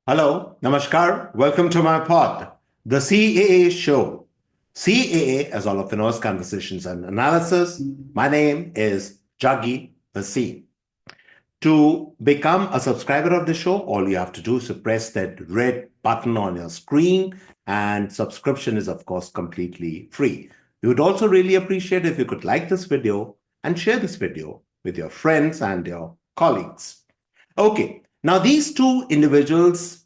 Hello, Namaskar. Welcome to my pod, the CAA Show. CAA, as all of you know, is Conversations and Analysis. My name is Juggi Bhasin. To become a subscriber of the show, all you have to do is to press that red button on your screen, and subscription is, of course, completely free. We would also really appreciate if you could like this video and share this video with your friends and your colleagues. Okay, now these two individuals,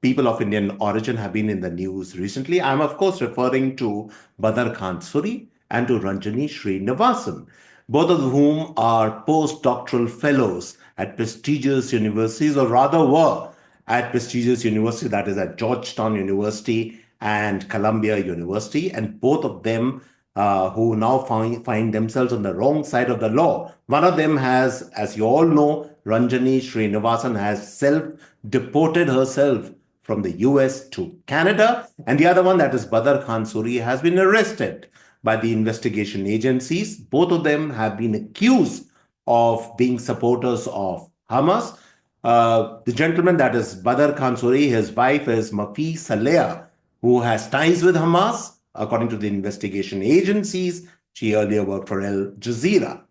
people of Indian origin, have been in the news recently. I'm, of course, referring to Badar Khan Suri and to Ranjani Srinivasan, both of whom are postdoctoral fellows at prestigious universities, or rather were at prestigious universities, that is at Georgetown University and Columbia University, and both of them who now find themselves on the wrong side of the law. One of them has, as you all know, Ranjani Srinivasan has self-deported herself from the US to Canada, and the other one, that is Badar Khan Suri, has been arrested by the investigation agencies. Both of them have been accused of being supporters of Hamas. The gentleman, that is Badar Khan Suri, his wife is Mafi Saleh, who has ties with Hamas. According to the investigation agencies, she earlier worked for Al Jazeera.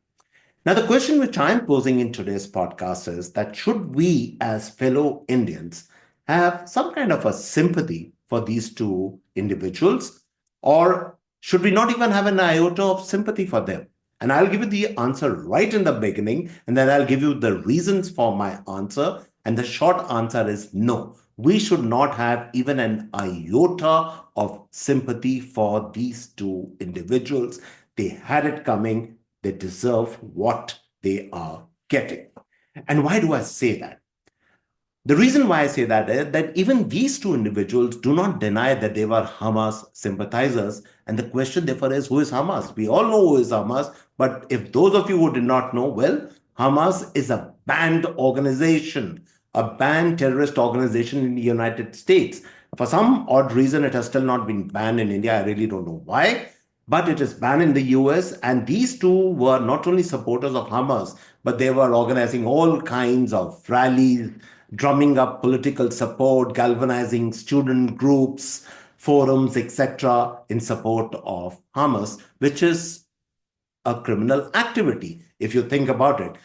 Now, the question which I'm posing in today's podcast is that should we, as fellow Indians, have some kind of a sympathy for these two individuals, or should we not even have an iota of sympathy for them? And I'll give you the answer right in the beginning, and then I'll give you the reasons for my answer. And the short answer is no. We should not have even an iota of sympathy for these two individuals. They had it coming. They deserve what they are getting. And why do I say that? The reason why I say that is that even these two individuals do not deny that they were Hamas sympathizers. And the question, therefore, is who is Hamas? We all know who is Hamas. But if those of you who did not know, well, Hamas is a banned organization, a banned terrorist organization in the United States. For some odd reason, it has still not been banned in India. I really don't know why. But it is banned in the US. And these two were not only supporters of Hamas, but they were organizing all kinds of rallies, drumming up political support, galvanizing student groups, forums, etc., in support of Hamas, which is a criminal activity, if you think about it.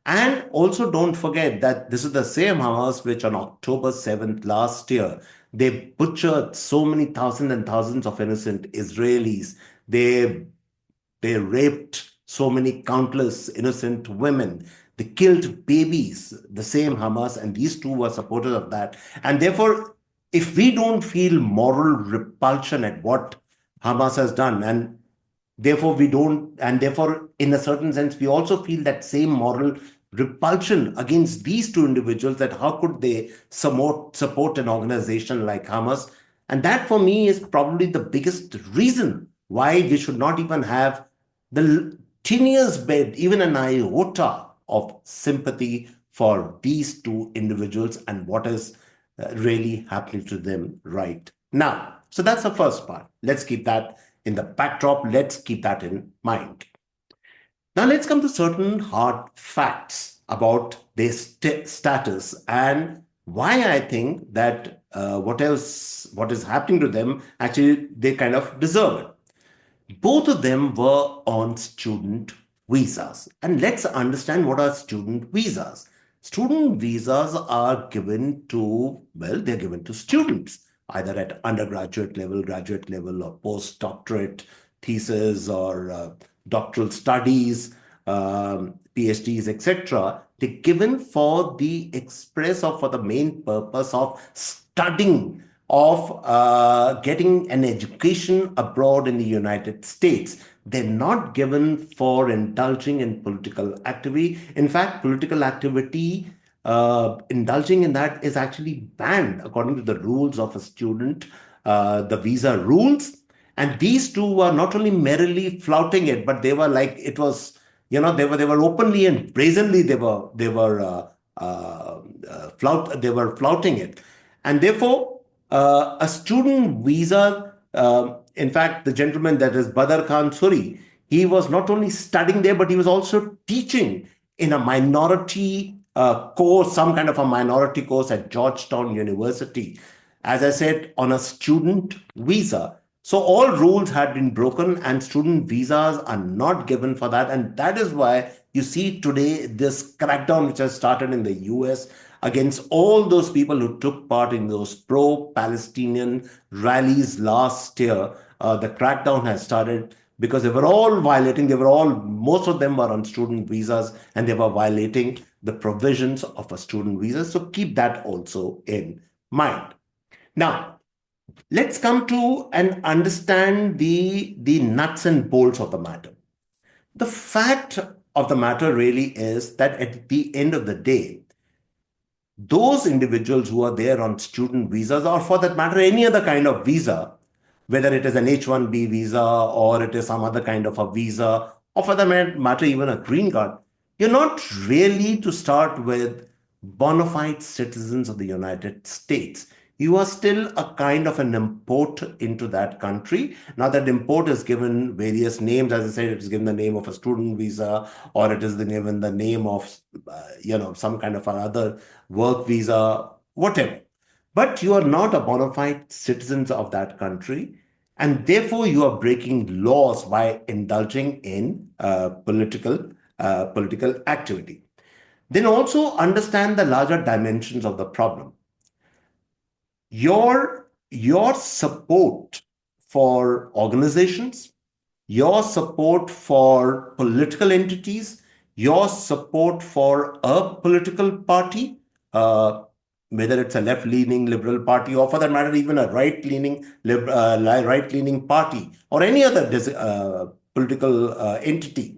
And also don't forget that this is the same Hamas which on October 7th last year, they butchered so many thousands and thousands of innocent Israelis. They raped so many countless innocent women. They killed babies, the same Hamas, and these two were supporters of that. And therefore, if we don't feel moral repulsion at what Hamas has done, and therefore we don't, and therefore, in a certain sense, we also feel that same moral repulsion against these two individuals, that how could they support an organization like Hamas? And that for me is probably the biggest reason why we should not even have the teeniest bit, even an iota of sympathy for these two individuals and what is really happening to them right now. So that's the first part. Let's keep that in the backdrop. Let's keep that in mind. Now let's come to certain hard facts about their status and why I think that what is happening to them, actually they kind of deserve it. Both of them were on student visas. And let's understand what are student visas. Student visas are given to, well, they're given to students, either at undergraduate level, graduate level, or postdoctorate thesis, or doctoral studies, PhDs, etc. They're given for the express or for the main purpose of studying, of getting an education abroad in the United States. They're not given for indulging in political activity. In fact, political activity, indulging in that is actually banned according to the rules of a student, the visa rules. And these two were not only merrily flouting it, but they were like, it was, they were openly and brazenly they were flouting it. And therefore, a student visa, in fact, the gentleman, that is Badar Khan Suri, he was not only studying there, but he was also teaching in a minority a course, some kind of a minority course at Georgetown University, as I said, on a student visa. So all rules had been broken, and student visas are not given for that. And that is why you see today this crackdown, which has started in the US against all those people who took part in those pro Palestinian rallies last year. The crackdown has started because they were all violating, most of them were on student visas, and they were violating the provisions of a student visa. So keep that also in mind. Now, let's come to and understand the nuts and bolts of the matter. The fact of the matter really is that at the end of the day, those individuals who are there on student visas, or for that matter, any other kind of visa, whether it is an H-1B visa or it is some other kind of a visa, or for that matter, even a green card, you're not really to start with bona fide citizens of the United States. You are still a kind of an import into that country. Now, that import is given various names. As I said, it's given the name of a student visa, or it is given the name of, some kind of another work visa, whatever. But you are not a bona fide citizens of that country, and therefore you are breaking laws by indulging in political activity. Then also understand the larger dimensions of the problem. Your support for organizations, your support for political entities, your support for a political party, uh, whether it's a left-leaning liberal party, or for that matter, even a right-leaning party, or any other political entity,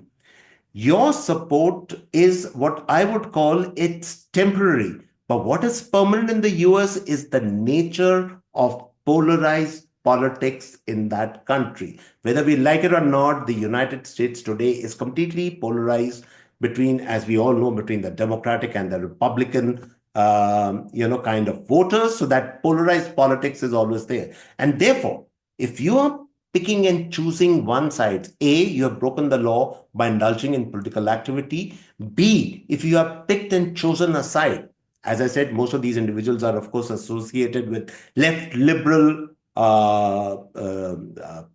your support is what I would call it's temporary. But what is permanent in the US is the nature of polarized politics in that country. Whether we like it or not, the United States today is completely polarized between, as we all know, between the Democratic and the Republican, kind of voters. So that polarized politics is always there. And therefore, if you are picking and choosing one side, A, you have broken the law by indulging in political activity. B, if you have picked and chosen a side, as I said, most of these individuals are, of course, associated with left liberal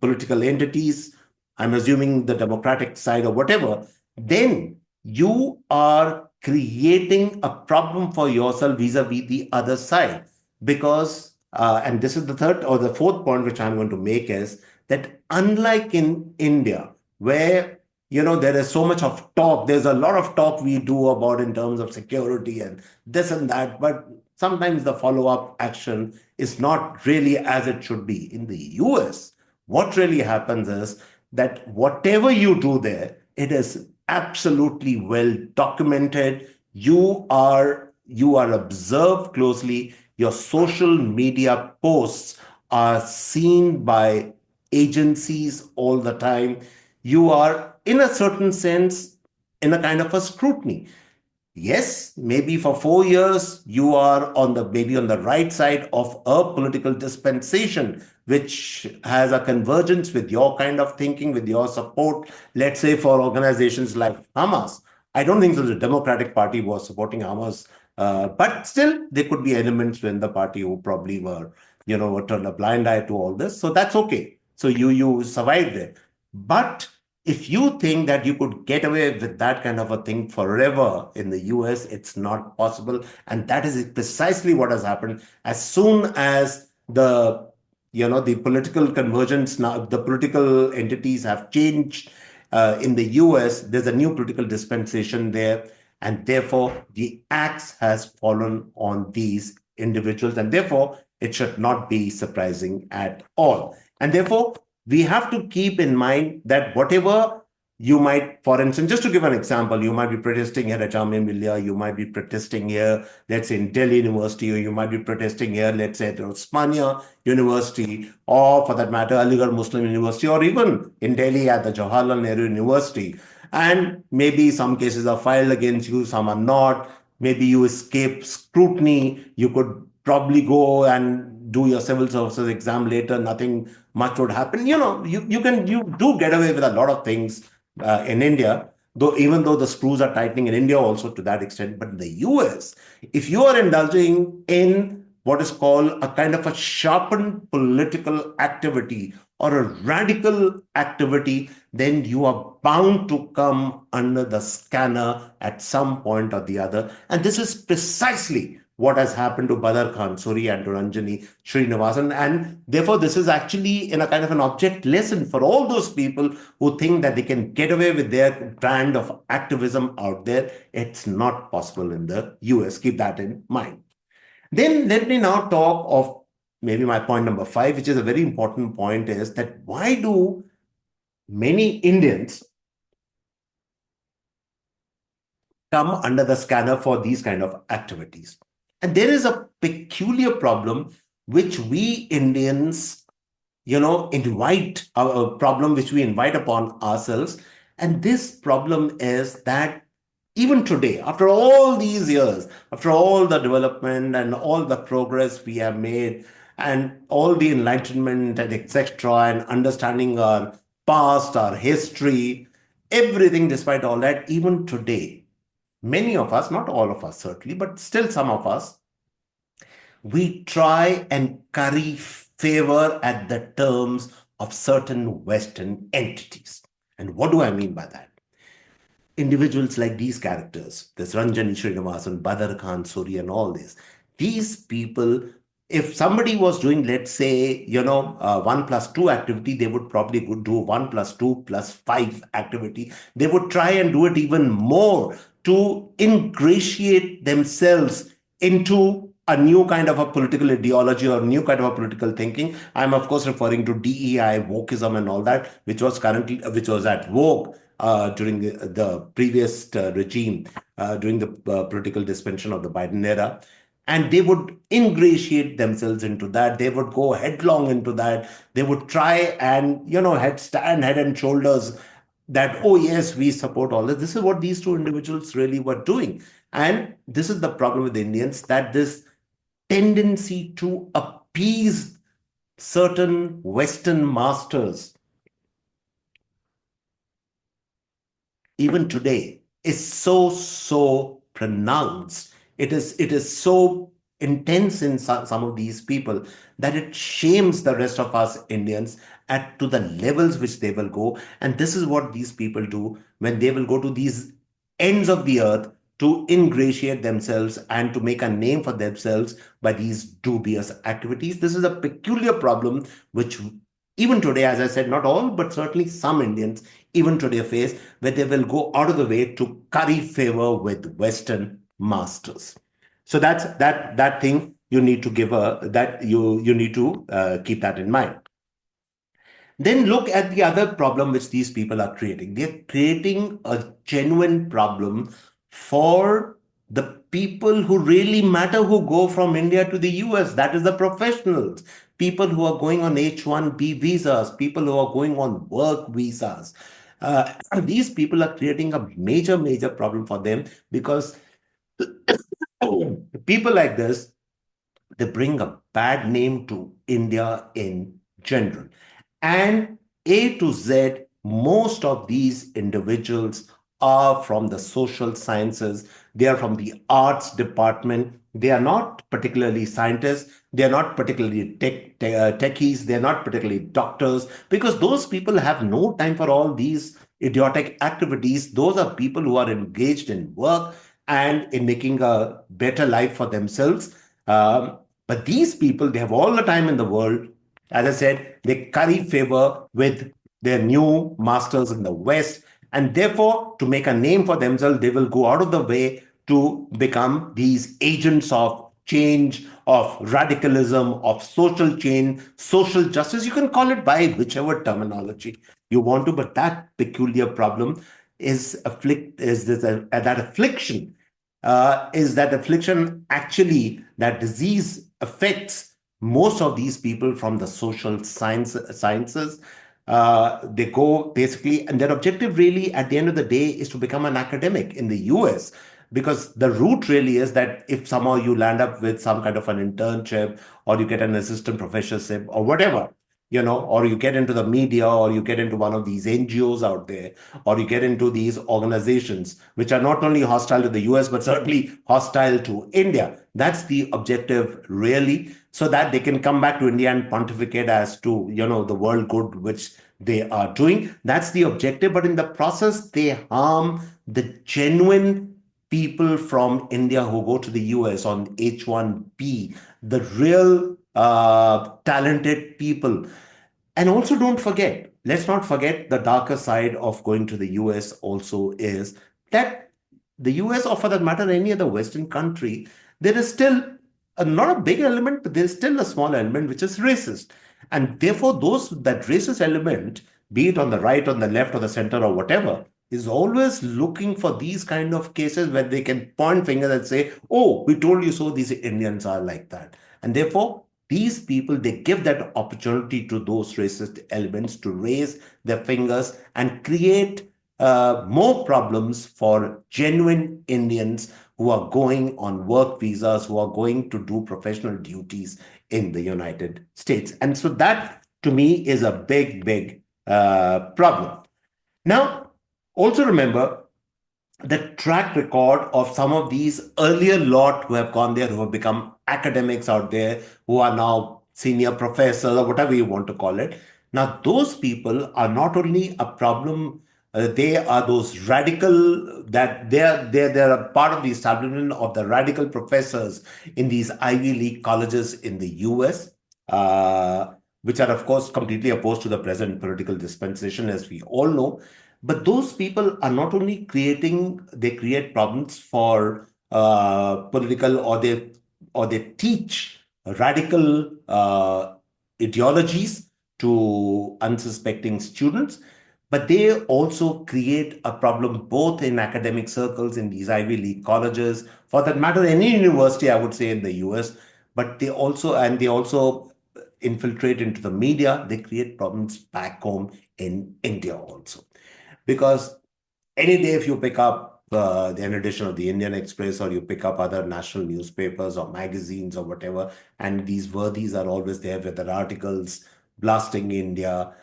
political entities. I'm assuming the Democratic side or whatever. Then you are creating a problem for yourself vis-a-vis the other side. Because, and this is the third or the fourth point which I'm going to make, is that unlike in India, where there is so much of talk, there's a lot of talk we do about in terms of security and this and that, but sometimes the follow-up action is not really as it should be. In the US, what really happens is that whatever you do there, it is absolutely well documented. You are observed closely. Your social media posts are seen by agencies all the time. You are, in a certain sense, in a kind of a scrutiny. Yes, maybe for 4 years you are maybe on the right side of a political dispensation, which has a convergence with your kind of thinking, with your support. Let's say for organizations like Hamas, I don't think that the Democratic Party was supporting Hamas, but still there could be elements within the party who probably were turned a blind eye to all this. So that's okay. So you survived there, but if you think that you could get away with that kind of a thing forever in the US, it's not possible. And that is precisely what has happened. As soon as the political convergence, now the political entities have changed in the US, there's a new political dispensation there. And therefore, the axe has fallen on these individuals. And therefore, it should not be surprising at all. And therefore, we have to keep in mind that whatever you might, for instance, just to give an example, you might be protesting here at Jamia Millia, you might be protesting here, let's say in Delhi University, or you might be protesting here, let's say at Osmania University, or for that matter, Aligarh Muslim University, or even in Delhi at the Jawaharlal Nehru University. And maybe some cases are filed against you, some are not. Maybe you escape scrutiny. You could probably go and do your civil services exam later. Nothing much would happen. You do get away with a lot of things in India. though even though the screws are tightening in India also to that extent, but in the US, if you are indulging in what is called a kind of a sharpened political activity or a radical activity, then you are bound to come under the scanner at some point or the other. And this is precisely what has happened to Badar Khan, Suri, and to Ranjani, Srinivasan. And therefore, this is actually in a kind of an object lesson for all those people who think that they can get away with their brand of activism out there. It's not possible in the US. Keep that in mind. Then let me now talk of maybe my point number 5, which is a very important point, is that why do many Indians come under the scanner for these kind of activities? And there is a peculiar problem which we Indians, invite a problem which we invite upon ourselves. And this problem is that even today, after all these years, after all the development and all the progress we have made, and all the enlightenment and etc., and understanding our past, our history, everything, despite all that, even today, many of us, not all of us certainly, but still some of us, we try and curry favor at the terms of certain Western entities. And what do I mean by that? Individuals like these characters, this Ranjani Srinivasan, Badar Khan, Suri, and all this, these people, if somebody was doing, let's say, 1+2 activity, they would probably do 1+2+5 activity. They would try and do it even more to ingratiate themselves into a new kind of a political ideology or new kind of a political thinking. I'm of course referring to DEI, wokeism, and all that, which was at vogue during the previous regime, during the political dispensation of the Biden era. And they would ingratiate themselves into that. They would go headlong into that. They would try and, stand head and shoulders that, oh, yes, we support all this. This is what these two individuals really were doing. And this is the problem with the Indians, that this tendency to appease certain Western masters, even today, is so pronounced. It is so intense in some of these people that it shames the rest of us Indians at to the levels which they will go. And this is what these people do when they will go to these ends of the earth to ingratiate themselves and to make a name for themselves by these dubious activities. This is a peculiar problem which even today, as I said, not all, but certainly some Indians even today face, where they will go out of the way to curry favor with Western masters. So that's that thing you need to give a that you need to keep that in mind. Then look at the other problem which these people are creating. They're creating a genuine problem for the people who really matter, who go from India to the US. That is the professionals, people who are going on H-1B visas, people who are going on work visas. These people are creating a major problem for them, because people like this, they bring a bad name to India in general. And A to Z, most of these individuals are from the social sciences, they are from the arts department. They are not particularly scientists, they are not particularly techies, they are not particularly doctors, because those people have no time for all these idiotic activities. Those are people who are engaged in work and in making a better life for themselves. But these people, they have all the time in the world. As I said, they curry favor with their new masters in the West. And therefore, to make a name for themselves, they will go out of the way to become these agents of change, of radicalism, of social change, social justice. You can call it by whichever terminology you want to, but that peculiar problem is that affliction actually, that disease affects most of these people from the social sciences. They go basically, and their objective really at the end of the day is to become an academic in the US, because the route really is that if somehow you land up with some kind of an internship or you get an assistant professorship or whatever, or you get into the media, or you get into one of these NGOs out there, or you get into these organizations which are not only hostile to the US, but certainly hostile to India. That's the objective, really, so that they can come back to India and pontificate as to, the world good which they are doing. That's the objective. But in the process, they harm the genuine people from India who go to the US on H1B, the real talented people. And also, don't forget, let's not forget the darker side of going to the US also is that the US, or for that matter, any other Western country, there is still not a big element, but there's still a small element which is racist. And therefore, that racist element, be it on the right, on the left, or the center, or whatever, is always looking for these kind of cases where they can point fingers and say, oh, we told you so, these Indians are like that. And therefore, these people, they give that opportunity to those racist elements to raise their fingers and create more problems for genuine Indians who are going on work visas, who are going to do professional duties in the United States. And so that, to me, is a big, big problem. Now, also remember the track record of some of these earlier lot who have gone there, who have become academics out there, who are now senior professors or whatever you want to call it. Now, those people are not only a problem, they are those radical, that they're a part of the establishment of the radical professors in these Ivy League colleges in the US, which are, of course, completely opposed to the present political dispensation, as we all know. But those people are not only they create problems for political, or they teach radical ideologies to unsuspecting students, but they also create a problem both in academic circles in these Ivy League colleges, for that matter, any university, I would say, in the US. But they also infiltrate into the media. They create problems back home in India also. Because any day, if you pick up an edition of the Indian Express, or you pick up other national newspapers or magazines or whatever, and these worthies are always there with their articles blasting India,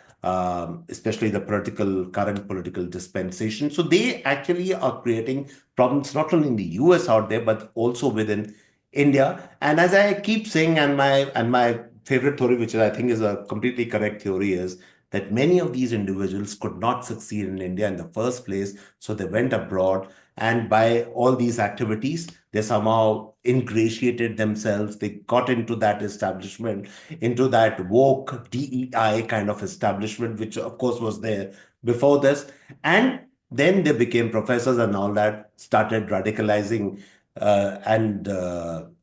especially the current political dispensation. So they actually are creating problems not only in the US out there, but also within India. And as I keep saying, and my favorite theory, which I think is a completely correct theory, is that many of these individuals could not succeed in India in the first place. So they went abroad, and by all these activities, they somehow ingratiated themselves. They got into that establishment, into that woke DEI kind of establishment, which of course was there before this. And then they became professors and all that, started radicalizing, and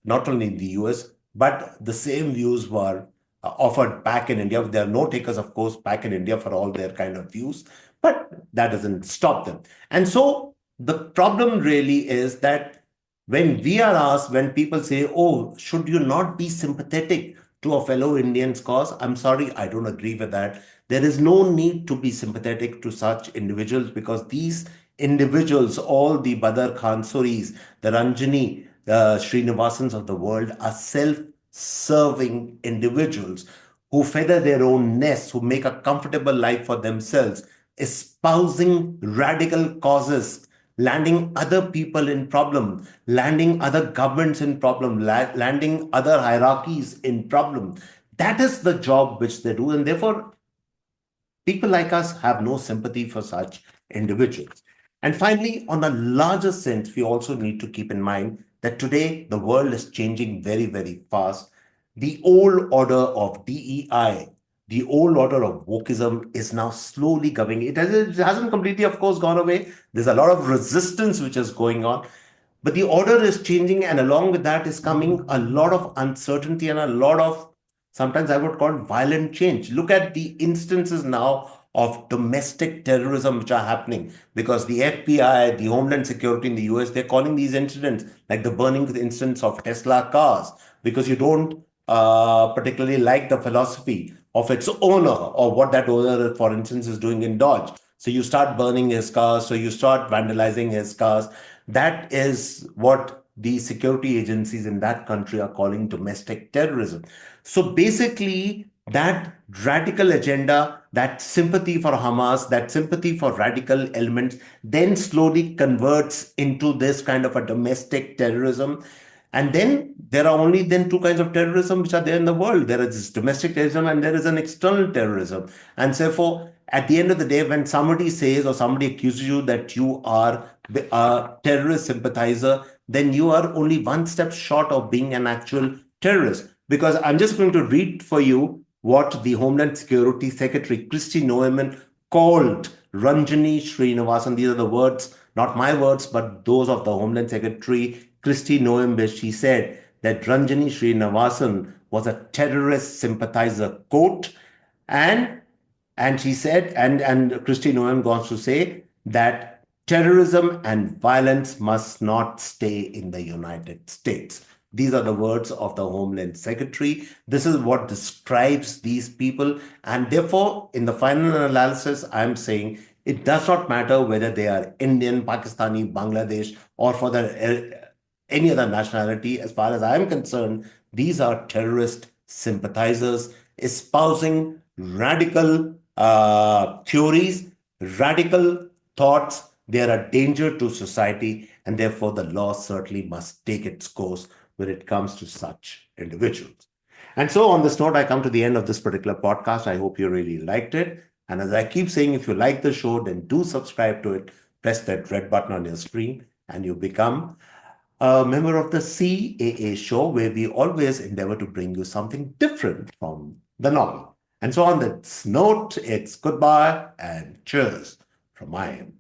not only in the US, but the same views were offered back in India. There are no takers, of course, back in India for all their kind of views, but that doesn't stop them. And so the problem really is that when people say, oh, should you not be sympathetic to a fellow Indian's cause? I'm sorry, I don't agree with that. There is no need to be sympathetic to such individuals, because these individuals, all the Badar, Khan, Suris, the Ranjani, the Srinivasans of the world, are self-serving individuals who feather their own nests, who make a comfortable life for themselves, espousing radical causes, landing other people in problem, landing other governments in problem, landing other hierarchies in problem. That is the job which they do, and therefore people like us have no sympathy for such individuals. And finally, on a larger sense, we also need to keep in mind that today the world is changing very, very fast. The old order of DEI, the old order of wokeism, is now slowly coming. It hasn't completely, of course, gone away. There's a lot of resistance which is going on. But the order is changing, and along with that is coming a lot of uncertainty and a lot of, sometimes I would call, violent change. Look at the instances now of domestic terrorism which are happening, because the FBI, the Homeland Security in the US, they're calling these incidents like the burning instance of Tesla cars, because you don't particularly like the philosophy of its owner, or what that owner, for instance, is doing in Dodge. So you start burning his cars, so you start vandalizing his cars. That is what the security agencies in that country are calling domestic terrorism. So basically, that radical agenda, that sympathy for Hamas, that sympathy for radical elements, then slowly converts into this kind of a domestic terrorism. And then there are only then two kinds of terrorism which are there in the world. There is this domestic terrorism and there is an external terrorism. And therefore, at the end of the day, when somebody says or somebody accuses you that you are a terrorist sympathizer, then you are only one step short of being an actual terrorist. Because I'm just going to read for you what the Homeland Security Secretary, Kristi Noeman, called Ranjani Srinivasan. These are the words, not my words, but those of the Homeland Secretary, Kristi Noeman. She said that Ranjani Srinivasan was a terrorist sympathizer, quote, and she said, and Christine Noem goes to say that terrorism and violence must not stay in the United States. These are the words of the Homeland Secretary. This is what describes these people. And therefore, in the final analysis, I'm saying it does not matter whether they are Indian, Pakistani, Bangladesh, or for any other nationality. As far as I'm concerned, these are terrorist sympathizers espousing radical theories, radical thoughts. They are a danger to society, and therefore the law certainly must take its course when it comes to such individuals. And so, on this note, I come to the end of this particular podcast. I hope you really liked it. And as I keep saying, if you like the show, then do subscribe to it. Press that red button on your screen, and you become a member of the CAA show, where we always endeavor to bring you something different from the normal. And so, on this note, it's goodbye and cheers from my end.